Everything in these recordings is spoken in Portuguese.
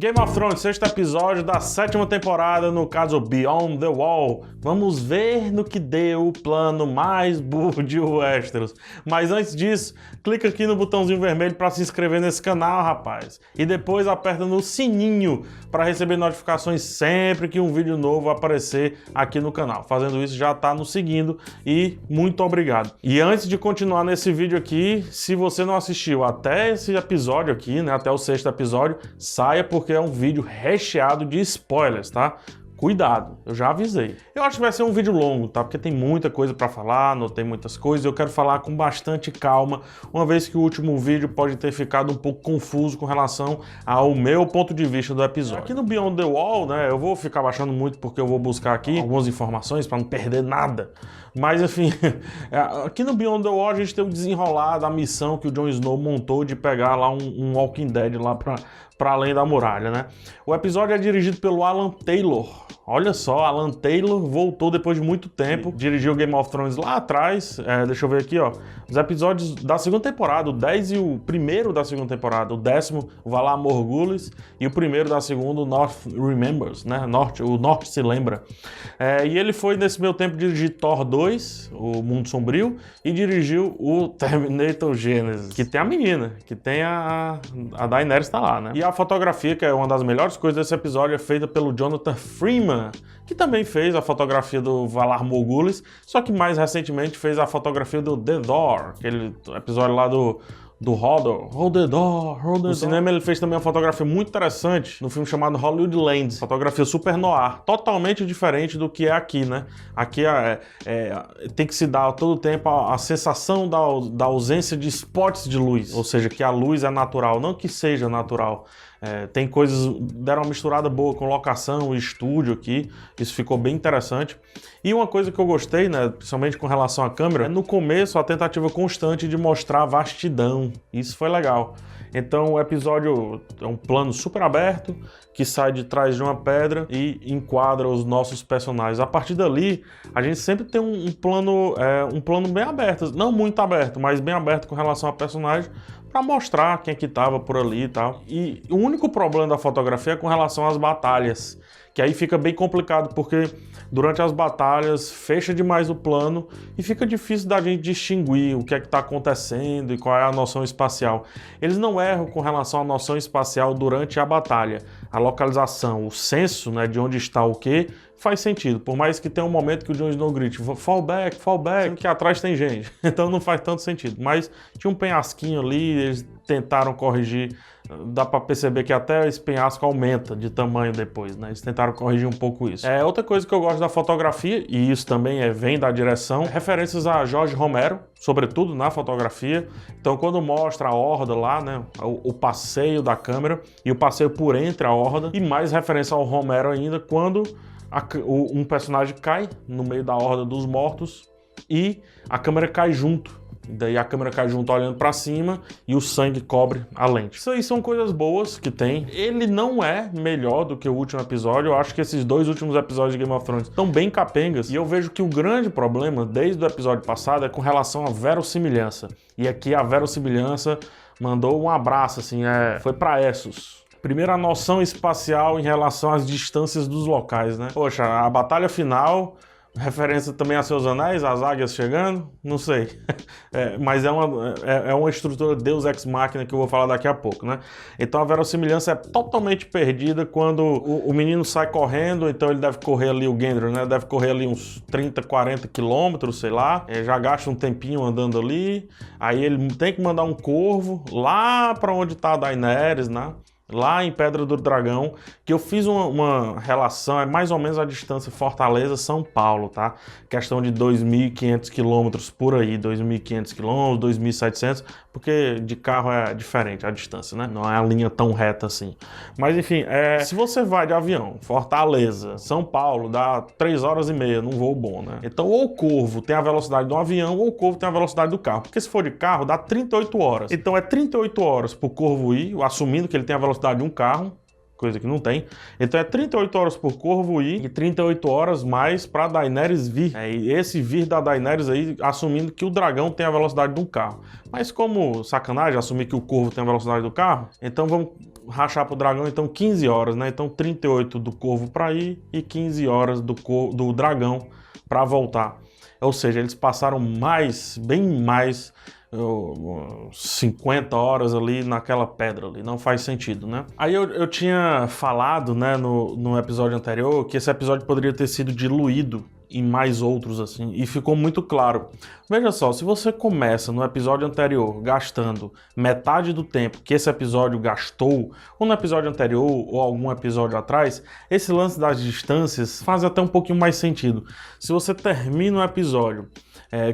Game of Thrones, sexto episódio da sétima temporada, no caso Beyond the Wall. Vamos ver no que deu o plano mais burro de Westeros. Mas antes disso, clica aqui no botãozinho vermelho para se inscrever nesse canal, rapaz. E depois aperta no sininho para receber notificações sempre que um vídeo novo aparecer aqui no canal. Fazendo isso já tá nos seguindo e muito obrigado. E antes de continuar nesse vídeo aqui, se você não assistiu até esse episódio aqui, né, até o sexto episódio, saia porque é um vídeo recheado de spoilers, tá? Cuidado, eu já avisei. Eu acho que vai ser um vídeo longo, tá? Porque tem muita coisa pra falar, não tem muitas coisas, eu quero falar com bastante calma, uma vez que o último vídeo pode ter ficado um pouco confuso com relação ao meu ponto de vista do episódio. Aqui no Beyond the Wall, né, eu vou ficar baixando muito porque eu vou buscar aqui algumas informações pra não perder nada. Mas, enfim, aqui no Beyond the Wall a gente tem o desenrolar da missão que o Jon Snow montou de pegar lá um Walking Dead lá pra além da muralha, né? O episódio é dirigido pelo Alan Taylor. Olha só, Alan Taylor voltou depois de muito tempo, dirigiu Game of Thrones lá atrás. Deixa eu ver aqui, ó. Os episódios da segunda temporada, o 10 e o primeiro da segunda temporada, o 10º, o Valar Morghulis, e o primeiro da segunda, o North Remembers, né? O Norte se lembra. E ele foi, nesse meu tempo, dirigir Thor 2, o Mundo Sombrio, e dirigiu o Terminator Genesis, que tem a menina, que tem a Daenerys tá lá, né? E a fotografia, que é uma das melhores coisas desse episódio, é feita pelo Jonathan Freeman, que também fez a fotografia do Valar Morghulis, só que mais recentemente fez a fotografia do The Door, aquele episódio lá do Hodor. Hold the door, hold the door. No cinema ele fez também uma fotografia muito interessante no filme chamado Hollywoodland, fotografia super noir, totalmente diferente do que é aqui, né? Aqui tem que se dar todo o tempo a sensação da ausência de spots de luz, ou seja, que a luz é natural, não que seja natural. Tem coisas, deram uma misturada boa com locação e estúdio aqui, isso ficou bem interessante. E uma coisa que eu gostei, né, principalmente com relação à câmera, é no começo a tentativa constante de mostrar a vastidão, isso foi legal. Então o episódio é um plano super aberto, que sai de trás de uma pedra e enquadra os nossos personagens. A partir dali, a gente sempre tem um plano bem aberto, não muito aberto, mas bem aberto com relação a personagem, para mostrar quem é que estava por ali e tal. E o único problema da fotografia é com relação às batalhas, que aí fica bem complicado, porque durante as batalhas fecha demais o plano e fica difícil da gente distinguir o que é que está acontecendo e qual é a noção espacial. Eles não erram com relação à noção espacial durante a batalha. A localização, o senso, né, de onde está o quê, faz sentido. Por mais que tenha um momento que o Jon Snow grite fall back, que atrás tem gente. Então não faz tanto sentido. Mas tinha um penhasquinho ali, eles tentaram corrigir. Dá para perceber que até esse penhasco aumenta de tamanho depois, né? Eles tentaram corrigir um pouco isso. Outra coisa que eu gosto da fotografia, e isso também vem da direção, referências a Jorge Romero, sobretudo na fotografia. Então quando mostra a horda lá, né, o passeio da câmera e o passeio por entre a horda, e mais referência ao Romero ainda, quando um personagem cai no meio da horda dos mortos e a câmera cai junto. Daí a câmera cai junto olhando pra cima e o sangue cobre a lente. Isso aí são coisas boas que tem. Ele não é melhor do que o último episódio. Eu acho que esses dois últimos episódios de Game of Thrones estão bem capengas. E eu vejo que o grande problema, desde o episódio passado, é com relação à verossimilhança. E aqui a verossimilhança mandou um abraço, assim, foi pra Essos. Primeiro, a noção espacial em relação às distâncias dos locais, né? Poxa, a batalha final, referência também a Seus Anéis, as águias chegando, não sei. Mas é uma estrutura Deus Ex Machina que eu vou falar daqui a pouco, né? Então a verossimilhança é totalmente perdida quando o menino sai correndo, então ele deve correr ali, o Gendry, né? Deve correr ali uns 30, 40 quilômetros, sei lá. Já gasta um tempinho andando ali, aí ele tem que mandar um corvo lá para onde tá a Daenerys, né? Lá em Pedra do Dragão, que eu fiz uma relação, é mais ou menos a distância Fortaleza-São Paulo, tá? Questão de 2.500 quilômetros por aí, 2.500 quilômetros, 2.700, porque de carro é diferente a distância, né? Não é a linha tão reta assim. Mas enfim, se você vai de avião, Fortaleza, São Paulo, dá 3 horas e meia num voo bom, né? Então ou o Corvo tem a velocidade do avião, ou o Corvo tem a velocidade do carro. Porque se for de carro, dá 38 horas. Então é 38 horas pro Corvo ir, assumindo que ele tem a velocidade de um carro, coisa que não tem. Então é 38 horas por Corvo ir e 38 horas mais pra Daenerys vir. E esse vir da Daenerys aí, assumindo que o dragão tem a velocidade de um carro. Mas como sacanagem assumir que o Corvo tem a velocidade do carro, então vamos rachar pro dragão, então 15 horas, né? Então 38 do Corvo pra ir e 15 horas do dragão pra voltar. Ou seja, eles passaram bem mais 50 horas ali naquela pedra ali, não faz sentido, né? Aí eu tinha falado, né, no episódio anterior, que esse episódio poderia ter sido diluído em mais outros, assim, e ficou muito claro. Veja só, se você começa no episódio anterior gastando metade do tempo que esse episódio gastou, ou no episódio anterior, ou algum episódio atrás, esse lance das distâncias faz até um pouquinho mais sentido. Se você termina o episódio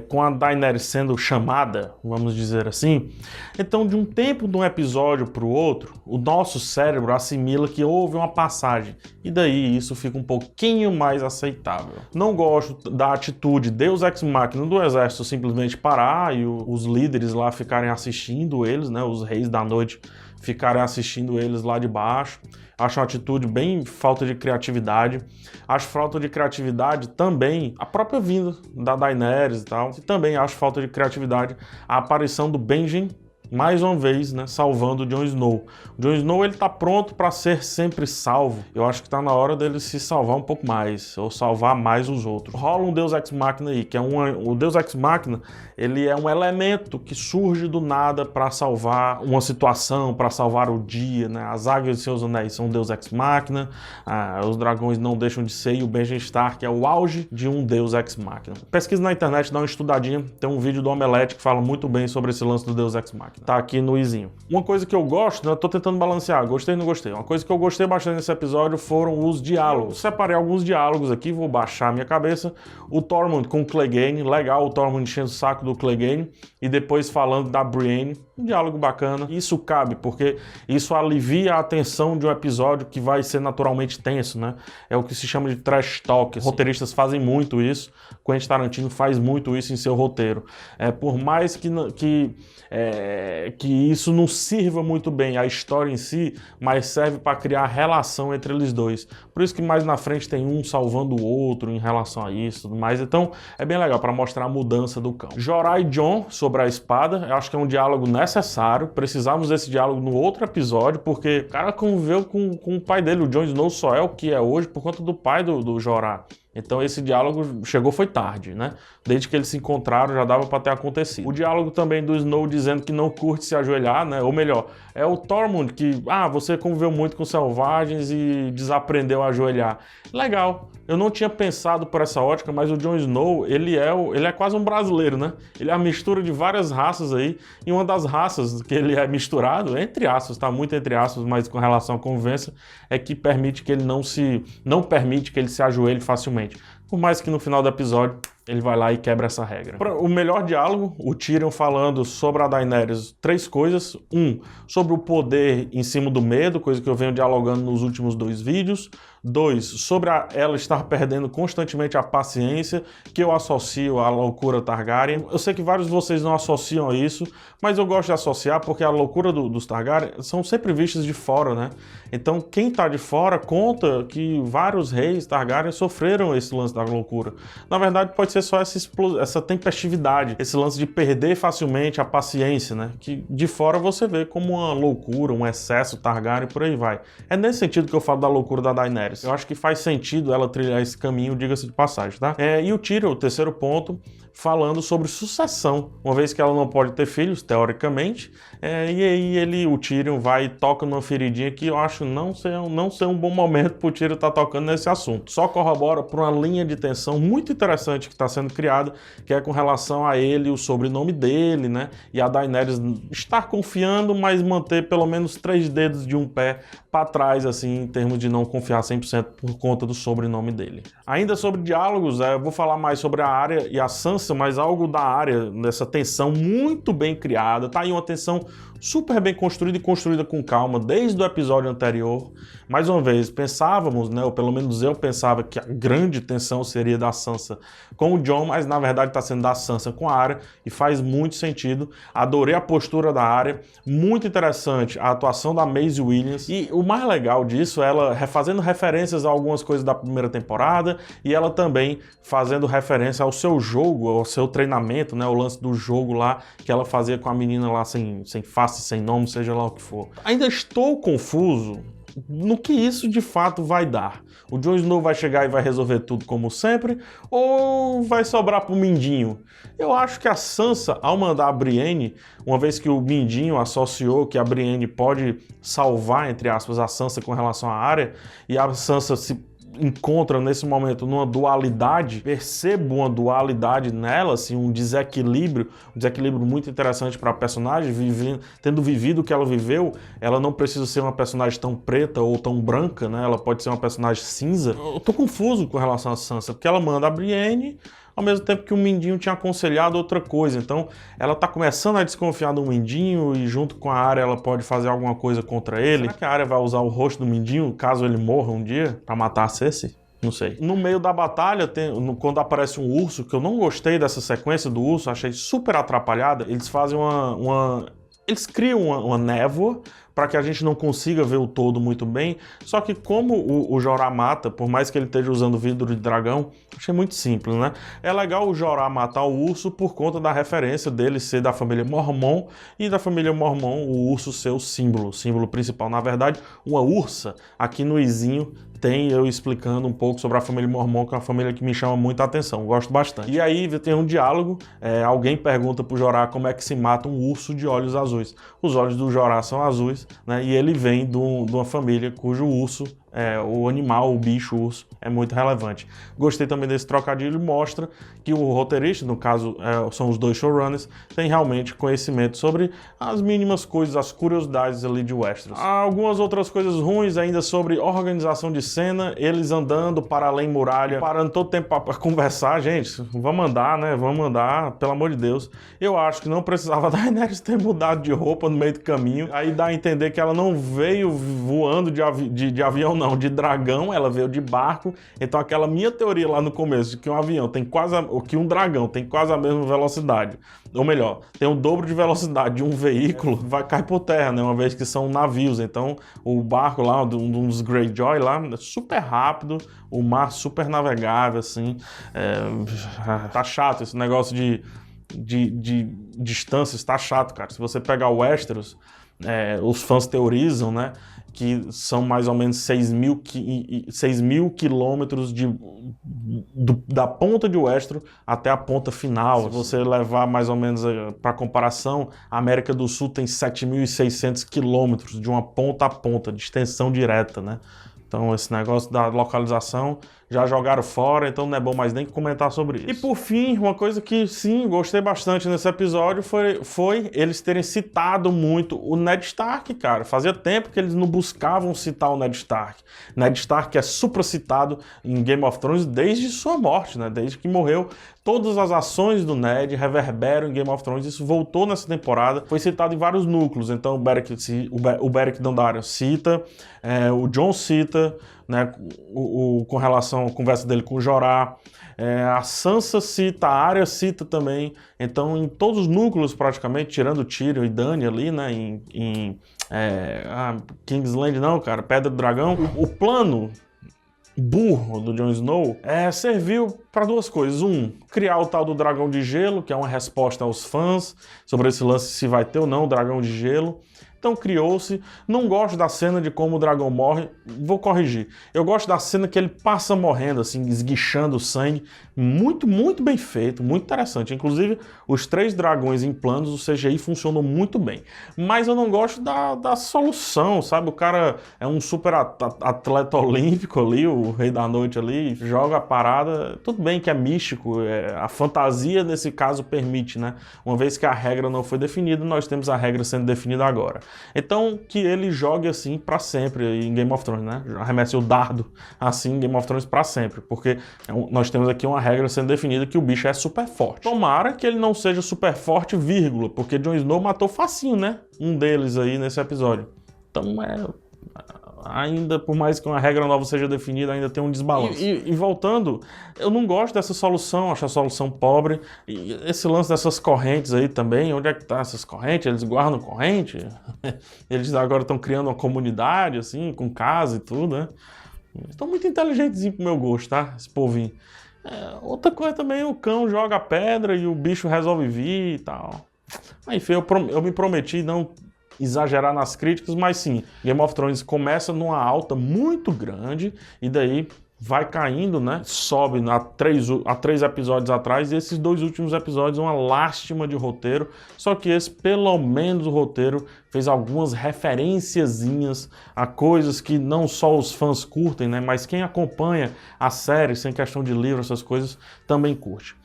com a Daenerys sendo chamada, vamos dizer assim, então de um tempo de um episódio para o outro, o nosso cérebro assimila que houve uma passagem, e daí isso fica um pouquinho mais aceitável. Não gosto da atitude Deus Ex Machina do exército simplesmente parar e os líderes lá ficarem assistindo eles, né, os reis da noite ficarem assistindo eles lá de baixo. Acho uma atitude bem falta de criatividade. Acho falta de criatividade também a própria vinda da Daenerys e tal. E também acho falta de criatividade a aparição do Benjen, mais uma vez, né, salvando o Jon Snow. O Jon Snow, ele tá pronto para ser sempre salvo. Eu acho que tá na hora dele se salvar um pouco mais, ou salvar mais os outros. Rola um Deus Ex Machina aí, que é o Deus Ex Machina, ele é um elemento que surge do nada para salvar uma situação, para salvar o dia, né? As águias de seus anéis são um Deus Ex Machina, os dragões não deixam de ser, e o Benjen Stark é o auge de um Deus Ex Machina. Pesquisa na internet, dá uma estudadinha, tem um vídeo do Omelete que fala muito bem sobre esse lance do Deus Ex Machina. Tá aqui no izinho. Uma coisa que eu gosto, né, eu tô tentando balancear, gostei e não gostei. Uma coisa que eu gostei bastante nesse episódio foram os diálogos. Eu separei alguns diálogos aqui, vou baixar a minha cabeça. O Tormund com o Clegane, legal, o Tormund enchendo o saco do Clegane e depois falando da Brienne, um diálogo bacana. Isso cabe, porque isso alivia a tensão de um episódio que vai ser naturalmente tenso, né? É o que se chama de trash talk. Os roteiristas fazem muito isso, Quentin Tarantino faz muito isso em seu roteiro. Por mais que isso não sirva muito bem a história em si, mas serve para criar relação entre eles dois. Por isso que mais na frente tem um salvando o outro em relação a isso e tudo mais. Então é bem legal para mostrar a mudança do cão. Jorah e Jon sobre a espada, eu acho que é um diálogo necessário. Precisávamos desse diálogo no outro episódio, porque o cara conviveu com o pai dele. O Jon Snow só é o que é hoje por conta do pai do Jorah. Então esse diálogo foi tarde, né? Desde que eles se encontraram já dava para ter acontecido. O diálogo também do Snow dizendo que não curte se ajoelhar, né? Ou melhor, é o Tormund que, você conviveu muito com selvagens e desaprendeu a ajoelhar. Legal. Eu não tinha pensado por essa ótica, mas o Jon Snow, ele é quase um brasileiro, né? Ele é a mistura de várias raças aí, e uma das raças que ele é misturado, entre aspas, tá? Muito entre aspas, mas com relação à convivência, é que permite que ele não permite que ele se ajoelhe facilmente. Por mais que no final do episódio ele vai lá e quebra essa regra. O melhor diálogo, o Tyrion falando sobre a Daenerys, 3 coisas. 1, sobre o poder em cima do medo, coisa que eu venho dialogando nos últimos 2 vídeos. 2, sobre ela estar perdendo constantemente a paciência, que eu associo à loucura Targaryen. Eu sei que vários de vocês não associam a isso, mas eu gosto de associar porque a loucura dos Targaryen são sempre vistas de fora, né? Então quem tá de fora conta que vários reis Targaryen sofreram esse lance da loucura. Na verdade pode ser só essa tempestividade, esse lance de perder facilmente a paciência, né? Que de fora você vê como uma loucura, um excesso Targaryen, por aí vai. É nesse sentido que eu falo da loucura da Daenerys. Eu acho que faz sentido ela trilhar esse caminho, diga-se de passagem, tá? E o Tyrion, o terceiro ponto, falando sobre sucessão, uma vez que ela não pode ter filhos, teoricamente, e aí o Tyrion vai e toca numa feridinha que eu acho não ser um bom momento pro Tyrion estar tocando nesse assunto. Só corrobora por uma linha de tensão muito interessante que está sendo criada, que é com relação a ele, o sobrenome dele, né? E a Daenerys estar confiando, mas manter pelo menos 3 dedos de um pé para trás, assim, em termos de não confiar 100% por conta do sobrenome dele. Ainda sobre diálogos, eu vou falar mais sobre a Arya e a Sansa, mas algo da Arya, nessa tensão muito bem criada. Tá aí uma tensão super bem construída e construída com calma desde o episódio anterior. Mais uma vez, pensávamos, né, ou pelo menos eu pensava que a grande tensão seria da Sansa com o Jon, mas na verdade está sendo da Sansa com a Arya e faz muito sentido. Adorei a postura da Arya, muito interessante a atuação da Maisie Williams e o mais legal disso é ela fazendo referências a algumas coisas da primeira temporada e ela também fazendo referência ao seu jogo, ao seu treinamento, né, o lance do jogo lá que ela fazia com a menina lá sem face, sem nome, seja lá o que for. Ainda estou confuso no que isso de fato vai dar. O Jon Snow vai chegar e vai resolver tudo como sempre, ou vai sobrar pro Mindinho? Eu acho que a Sansa, ao mandar a Brienne, uma vez que o Mindinho associou que a Brienne pode salvar, entre aspas, a Sansa com relação à Arya, e a Sansa se encontra nesse momento numa dualidade, percebo uma dualidade nela, assim, um desequilíbrio muito interessante para a personagem, tendo vivido o que ela viveu, ela não precisa ser uma personagem tão preta ou tão branca, né? Ela pode ser uma personagem cinza. Eu tô confuso com relação a Sansa, porque ela manda a Brienne, ao mesmo tempo que o Mindinho tinha aconselhado outra coisa. Então, ela tá começando a desconfiar do Mindinho e junto com a Arya ela pode fazer alguma coisa contra ele. Será que a Arya vai usar o rosto do Mindinho, caso ele morra um dia, pra matar a Cersei? Não sei. No meio da batalha, quando aparece um urso, que eu não gostei dessa sequência do urso, achei super atrapalhada, eles fazem eles criam uma névoa para que a gente não consiga ver o todo muito bem, só que como o Jorah mata, por mais que ele esteja usando vidro de dragão, achei muito simples, né? É legal o Jorah matar o urso por conta da referência dele ser da família Mormon, e da família Mormon o urso ser o símbolo principal. Na verdade, uma ursa, aqui no Izinho, tem eu explicando um pouco sobre a família Mormon, que é uma família que me chama muita atenção, gosto bastante. E aí tem um diálogo, alguém pergunta pro Jorah como é que se mata um urso de olhos azuis. Os olhos do Jorah são azuis, né? E ele vem de uma família cujo urso, o animal, o bicho, o urso, é muito relevante. Gostei também desse trocadilho, mostra que o roteirista, no caso são os dois showrunners, tem realmente conhecimento sobre as mínimas coisas, as curiosidades ali de Westeros. Há algumas outras coisas ruins ainda sobre organização de cena, eles andando para além muralha, parando todo tempo para conversar. Gente, vamos andar, né? Vamos andar, pelo amor de Deus. Eu acho que não precisava da Daenerys ter mudado de roupa no meio do caminho. Aí dá a entender que ela não veio voando de avião, não, de dragão, ela veio de barco. Então aquela minha teoria lá no começo de que um avião tem que um dragão tem quase a mesma velocidade, ou melhor, tem o dobro de velocidade de um veículo, vai cair por terra, né? Uma vez que são navios. Então o barco lá, um dos Greyjoy lá, é super rápido, o mar super navegável, assim. Tá chato esse negócio de distâncias, tá chato, cara. Se você pegar o Westeros, os fãs teorizam, né, que são mais ou menos 6 mil quilômetros da ponta de Westeros até a ponta final. Se você levar mais ou menos para comparação, a América do Sul tem 7.600 quilômetros de uma ponta a ponta, de extensão direta, né? Então esse negócio da localização já jogaram fora, então não é bom mais nem comentar sobre isso. E por fim, uma coisa que sim, gostei bastante nesse episódio foi eles terem citado muito o Ned Stark, cara. Fazia tempo que eles não buscavam citar o Ned Stark. Ned Stark é supracitado em Game of Thrones desde sua morte, né? Desde que morreu. Todas as ações do Ned reverberam em Game of Thrones. Isso voltou nessa temporada. Foi citado em vários núcleos. Então o Beric Dondarrion cita, o Jon cita, né, com relação à conversa dele com o Jorah, a Sansa cita, a Arya cita também. Então em todos os núcleos praticamente, tirando Tyrion e Dany ali, né, Kingsland não, cara, Pedra do Dragão, o plano burro do Jon Snow serviu para duas coisas. Criar o tal do dragão de gelo, que é uma resposta aos fãs sobre esse lance se vai ter ou não o dragão de gelo. Então criou-se. Não gosto da cena de como o dragão morre. Vou corrigir. Eu gosto da cena que ele passa morrendo, assim, esguichando o sangue. Muito, muito bem feito, muito interessante. Inclusive, os 3 dragões em planos, o CGI funcionou muito bem. Mas eu não gosto da solução, sabe? O cara é um super atleta olímpico ali, o Rei da Noite ali, joga a parada. Tudo bem que é místico, a fantasia nesse caso permite, né? Uma vez que a regra não foi definida, nós temos a regra sendo definida agora. Então, que ele jogue assim pra sempre em Game of Thrones, né? Arremesse o dardo assim em Game of Thrones pra sempre, porque nós temos aqui uma regra sendo definida que o bicho é super forte. Tomara que ele não seja super forte, vírgula, porque Jon Snow matou facinho, né? Um deles aí nesse episódio. Então, ainda, por mais que uma regra nova seja definida, ainda tem um desbalanço. E voltando, eu não gosto dessa solução, acho a solução pobre. E esse lance dessas correntes aí também, onde é que tá essas correntes? Eles guardam corrente? Eles agora estão criando uma comunidade, assim, com casa e tudo, né? Estão muito inteligentezinhos pro meu gosto, tá? Esse povinho. Outra coisa também, o cão joga pedra e o bicho resolve vir e tal. Enfim, eu me prometi não exagerar nas críticas, mas sim, Game of Thrones começa numa alta muito grande e daí vai caindo, né? Sobe a três episódios atrás, e esses 2 últimos episódios uma lástima de roteiro, só que esse, pelo menos o roteiro, fez algumas referenciazinhas a coisas que não só os fãs curtem, né? Mas quem acompanha a série, sem questão de livro, essas coisas, também curte.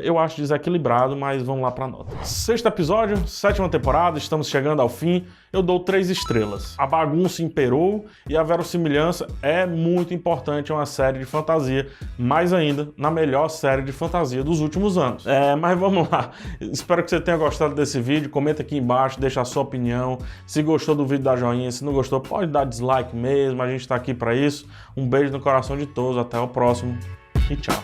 Eu acho desequilibrado, mas vamos lá pra nota. 6º episódio, 7ª temporada, estamos chegando ao fim. Eu dou 3 estrelas. A bagunça imperou e a verossimilhança é muito importante em uma série de fantasia, mais ainda na melhor série de fantasia dos últimos anos. Mas vamos lá. Espero que você tenha gostado desse vídeo. Comenta aqui embaixo, deixa a sua opinião. Se gostou do vídeo, dá joinha. Se não gostou, pode dar dislike mesmo. A gente tá aqui pra isso. Um beijo no coração de todos. Até o próximo e tchau.